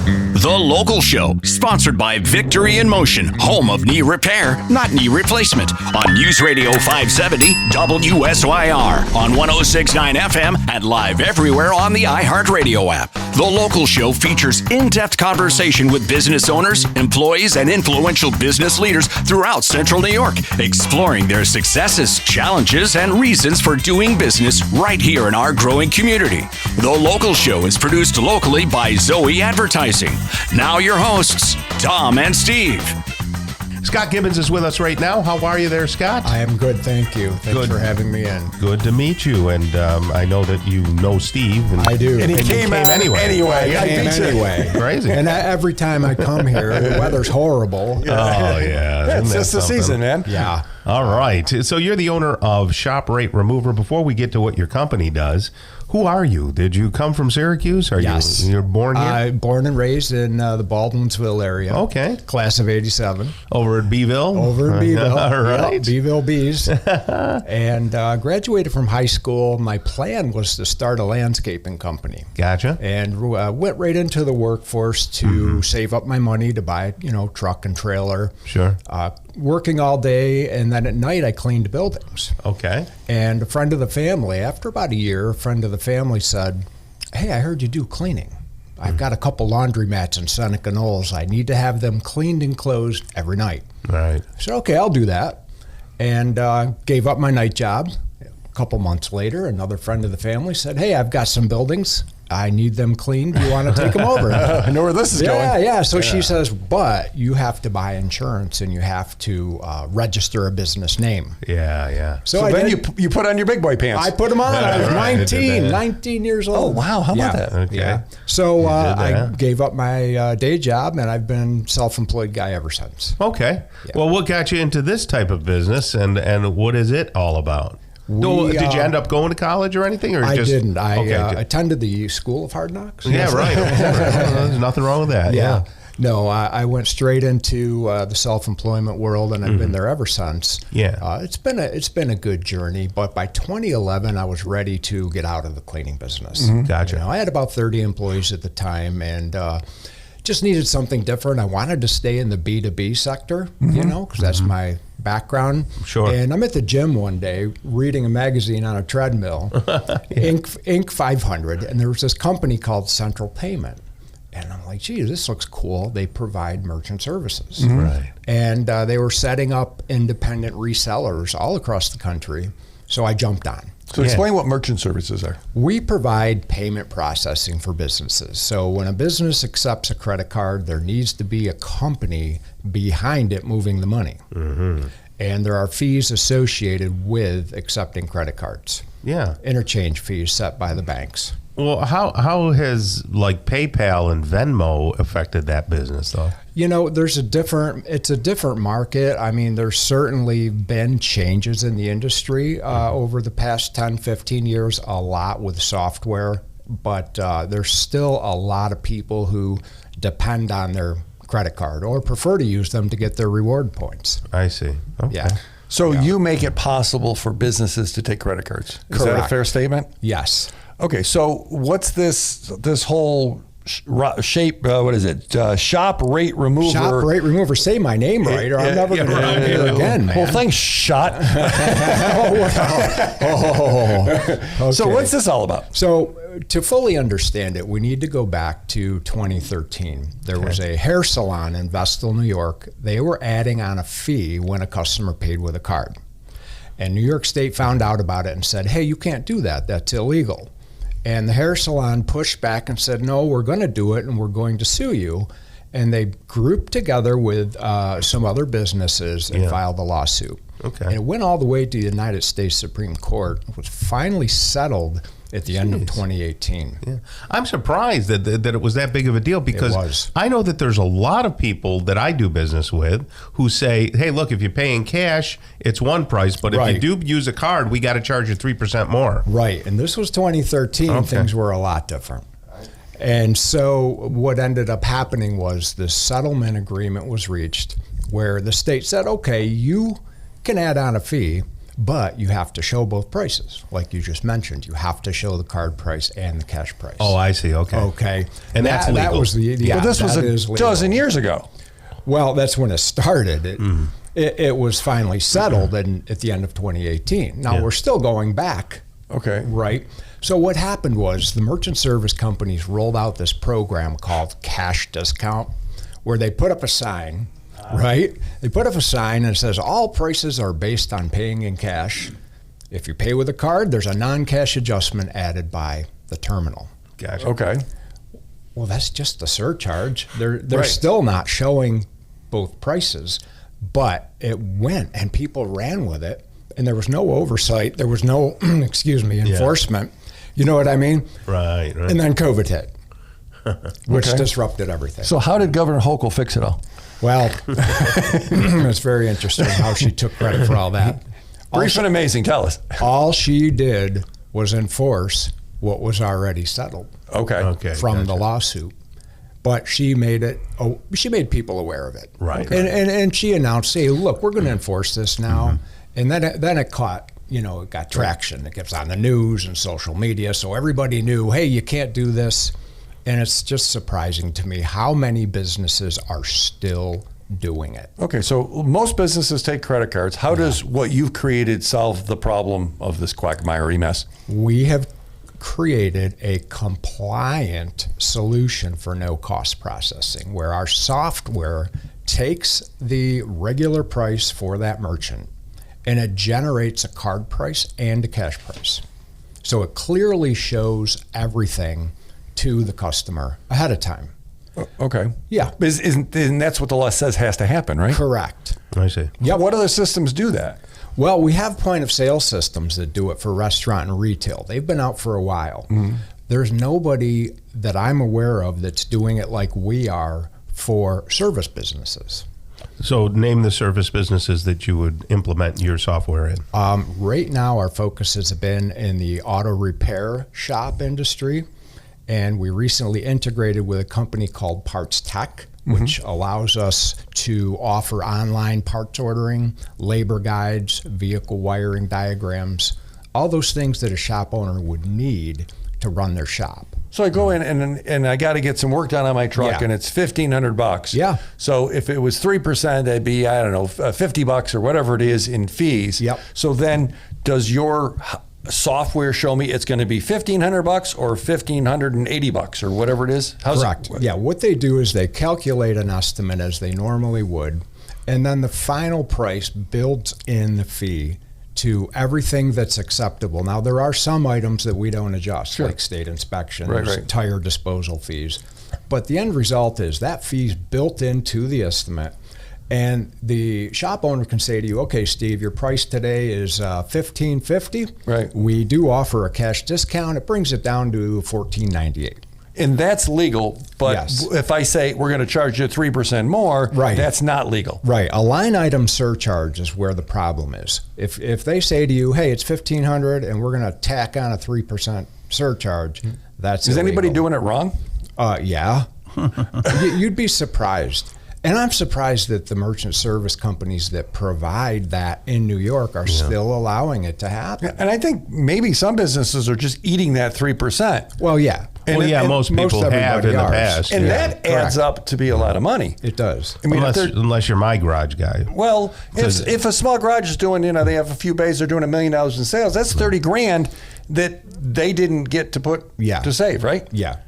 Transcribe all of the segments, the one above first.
The Local Show, sponsored by Victory in Motion, home of knee repair, not knee replacement, on News Radio 570 WSYR, on 106.9 FM, and live everywhere on the iHeartRadio app. The Local Show features in-depth conversation with business owners, employees, and influential business leaders throughout Central New York, exploring their successes, challenges, and reasons for doing business right here in our growing community. The Local Show is produced locally by Zoe Advertising. Now your hosts, Tom and Steve. Scott Gibbens is with us right now. How are you there, Scott? I am good, thank you. Thanks for having me in. Good to meet you, and I know that you know Steve. And I do. And he came anyway. Anyway. Crazy. And every time I come here, the weather's horrible. Oh, yeah. It's just the season, man. Yeah. All right. So you're the owner of Shop Rate Remover. Before we get to what your company does, who are you? Did you come from Syracuse? Yes. You're born here? Born and raised in the Baldwinsville area. Okay. Class of 87. Over at Beeville? Over in Beeville. All right. Yep, Beeville Bees. And graduated from high school. My plan was to start a landscaping company. Gotcha. And went right into the workforce to save up my money to buy, truck and trailer. Sure. Working all day, and then at night I cleaned buildings. Okay. And a friend of the family, after about a year, a friend of the family said, "Hey, I heard you do cleaning. I've got a couple laundromats in Seneca Knolls. I need to have them cleaned and closed every night." Right. I said, "Okay, I'll do that." And gave up my night job. A couple months later, another friend of the family said, "Hey, I've got some buildings. I need them cleaned. Do you want to take them over?" I know where this is going. Yeah. So she says, "But you have to buy insurance and you have to register a business name." Yeah. So then you put on your big boy pants. I put them on. I was Right. 19 years old. Oh, wow. How about that? Okay. Yeah. So I that. gave up my day job, and I've been self-employed guy ever since. Okay. Well, what got you into this type of business, and what is it all all did you end up going to college or anything? Or I just, didn't. I okay. attended the School of Hard Knocks. Yeah, right. There's nothing wrong with that. Yeah. No, I went straight into the self-employment world, and I've been there ever since. Yeah. It's been a good journey, but by 2011, I was ready to get out of the cleaning business. Gotcha. I had about 30 employees at the time, and just needed something different. I wanted to stay in the B2B sector, because that's my background. Sure. And I'm at the gym one day reading a magazine on a treadmill, Inc. 500, and there was this company called Central Payment. And I'm like, gee, this looks cool. They provide merchant services. Right. And they were setting up independent resellers all across the country. So I jumped on. So explain what merchant services are. We provide payment processing for businesses. So when a business accepts a credit card, there needs to be a company behind it moving the money. And there are fees associated with accepting credit cards. Yeah. Interchange fees set by the banks. Well, how has like PayPal and Venmo affected that business though? It's a different market. I mean, there's certainly been changes in the industry over the past 10, 15 years, a lot with software, but there's still a lot of people who depend on their credit card or prefer to use them to get their reward points. I see. Okay. Yeah. So you make it possible for businesses to take credit cards. Is that a Correct. fair statement? Yes. Okay, so what's this whole shape? What is it? Shop Rate Remover. Shop Rate Remover. Say my name right, or I'm never going to hear it again, man. Well, thanks, Shot. Okay. So what's this all about? So to fully understand it, we need to go back to 2013. There was a hair salon in Vestal, New York. They were adding on a fee when a customer paid with a card. And New York State found out about it and said, hey, you can't do that. That's illegal. And the hair salon pushed back and said, no, we're going to do it and we're going to sue you. And they grouped together with some other businesses and filed a lawsuit. Okay. And it went all the way to the United States Supreme Court. It was finally settled at the end of 2018. Yeah. I'm surprised that it was that big of a deal because I know that there's a lot of people that I do business with who say, hey, look, if you pay in cash, it's one price, but if you do use a card, we got to charge you 3% more. Right, and this was 2013. Things were a lot different. And so what ended up happening was this settlement agreement was reached where the state said, okay, you can add on a fee, But you have to show both prices. Like you just mentioned, you have to show the card price and the cash price. Oh, I see. Okay. Okay. And that's legal. That was But this was a dozen years ago. Well, that's when it started. It was finally settled at the end of 2018. Now we're still going back. Okay. Right. So what happened was the merchant service companies rolled out this program called Cash Discount, where they put up a sign, right? They put up a sign and it says all prices are based on paying in cash. If you pay with a card, there's a non-cash adjustment added by the terminal. Gotcha. Okay. Well, that's just the surcharge. They're still not showing both prices, but it went and people ran with it. And there was no oversight. There was no, enforcement. You know what I mean? Right. And then COVID hit, which disrupted everything. So how did Governor Hochul fix it all? Well, it's very interesting how she took credit for all that. Brief and amazing. Tell us. All she did was enforce what was already settled from the lawsuit. But she made people aware of it. Right. And she announced, hey, look, we're going to enforce this now. And then it caught, it got traction. It gets on the news and social media. So everybody knew, hey, you can't do this. And it's just surprising to me how many businesses are still doing it. Okay, so most businesses take credit cards. How does what you've created solve the problem of this quagmire mess? We have created a compliant solution for no-cost processing, where our software takes the regular price for that merchant and it generates a card price and a cash price. So it clearly shows everything to the customer ahead of time. Okay. Yeah. And that's what the law says has to happen, right? Correct. I see. Yeah. What other systems do that? Well, we have point of sale systems that do it for restaurant and retail. They've been out for a while. There's nobody that I'm aware of that's doing it like we are for service businesses. So name the service businesses that you would implement your software in. Right now, our focus has been in the auto repair shop industry, and we recently integrated with a company called Parts Tech, which allows us to offer online parts ordering, labor guides, vehicle wiring diagrams, all those things that a shop owner would need to run their shop. So I go in and I got to get some work done on my truck, and it's $1,500. Yeah. So if it was 3%, that'd be, I don't know, $50 or whatever it is in fees. Yep. So then does your software show me it's going to be $1,500 or $1,580 or whatever it is? Correct. Yeah. What they do is they calculate an estimate as they normally would, and then the final price builds in the fee to everything that's acceptable. Now, there are some items that we don't adjust, like state inspections, tire disposal fees. But the end result is that fee's built into the estimate. And the shop owner can say to you, okay, Steve, your price today is $1,550. Right. We do offer a cash discount. It brings it down to $1,498. And that's legal, but if I say we're going to charge you 3% more, that's not legal. Right. A line item surcharge is where the problem is. If they say to you, hey, it's $1,500 and we're going to tack on a 3% surcharge, that's Is illegal. anybody doing it wrong? Yeah. You'd be surprised. And I'm surprised that the merchant service companies that provide that in New York are still allowing it to happen. And I think maybe some businesses are just eating that 3%. Well, yeah. And most people have in the past. And that adds up to be a lot of money. It does. I mean, unless you're my garage guy. Well, if a small garage is doing, they have a few bays, they're doing $1 million in sales, that's $30,000 that they didn't get to put to save, right? Yeah.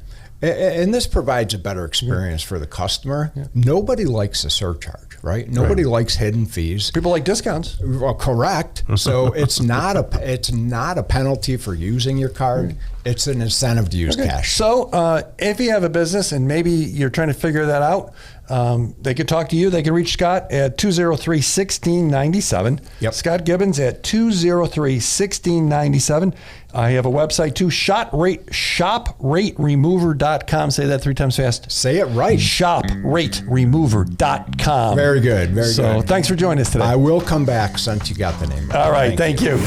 And this provides a better experience for the customer. Nobody likes a surcharge, right? Nobody likes hidden fees. People like discounts. Well, correct. So it's not a penalty for using your card. It's an incentive to use cash. So if you have a business and maybe you're trying to figure that out, they could talk to you. They can reach Scott at 203-1697. Yep. Scott Gibbens at 203-1697. I have a website too, shoprateremover.com. Say that 3 times fast. Say it right. Shoprateremover.com. Very good. Very good. So thanks for joining us today. I will come back since you got the name right. All right. Thank you.